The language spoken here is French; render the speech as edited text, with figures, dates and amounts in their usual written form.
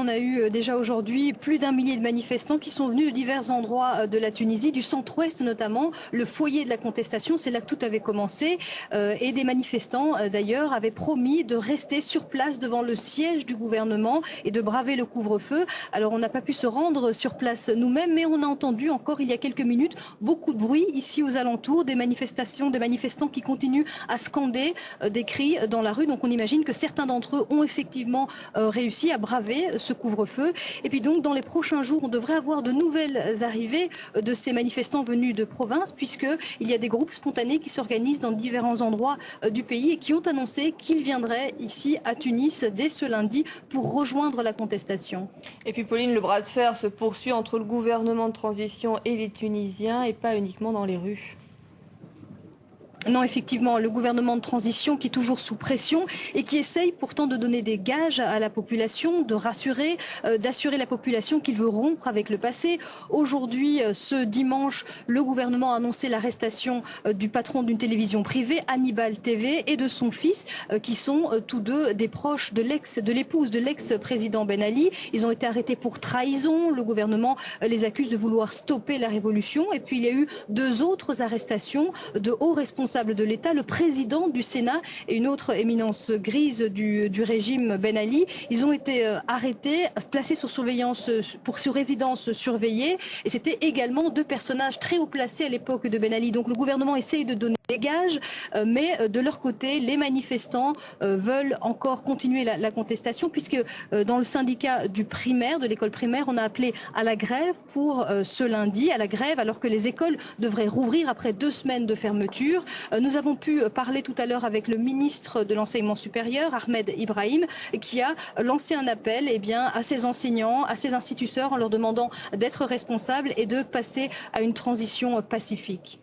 On a eu déjà aujourd'hui plus d'1 millier de manifestants qui sont venus de divers endroits de la Tunisie, du centre-ouest notamment, le foyer de la contestation, c'est là que tout avait commencé. Et des manifestants d'ailleurs avaient promis de rester sur place devant le siège du gouvernement et de braver le couvre-feu. Alors on n'a pas pu se rendre sur place nous-mêmes, mais on a entendu encore il y a quelques minutes beaucoup de bruit ici aux alentours, des manifestants qui continuent à scander des cris dans la rue. Donc on imagine que certains d'entre eux ont effectivement réussi à braver ce couvre-feu. Et puis donc dans les prochains jours, on devrait avoir de nouvelles arrivées de ces manifestants venus de province, puisqu'il y a des groupes spontanés qui s'organisent dans différents endroits du pays et qui ont annoncé qu'ils viendraient ici à Tunis dès ce lundi pour rejoindre la contestation. Et puis Pauline, le bras de fer se poursuit entre le gouvernement de transition et les Tunisiens et pas uniquement dans les rues. Non, effectivement, le gouvernement de transition qui est toujours sous pression et qui essaye pourtant de donner des gages à la population, de rassurer, d'assurer la population qu'il veut rompre avec le passé. Aujourd'hui, ce dimanche, le gouvernement a annoncé l'arrestation du patron d'une télévision privée, Hannibal TV, et de son fils, qui sont tous deux des proches de l'épouse de l'ex-président Ben Ali. Ils ont été arrêtés pour trahison. Le gouvernement les accuse de vouloir stopper la révolution. Et puis il y a eu 2 autres arrestations de hauts responsables de l'État, le président du Sénat et une autre éminence grise du régime Ben Ali. Ils ont été arrêtés, placés sur surveillance, sur résidence surveillée. Et c'était également 2 personnages très haut placés à l'époque de Ben Ali. Donc le gouvernement essaye de donner des gages, mais de leur côté, les manifestants veulent encore continuer la contestation, puisque dans le syndicat du primaire, de l'école primaire, on a appelé à la grève pour ce lundi, à la grève alors que les écoles devraient rouvrir après 2 semaines de fermeture. Nous avons pu parler tout à l'heure avec le ministre de l'Enseignement supérieur, Ahmed Ibrahim, qui a lancé un appel à ses enseignants, à ses instituteurs, en leur demandant d'être responsables et de passer à une transition pacifique.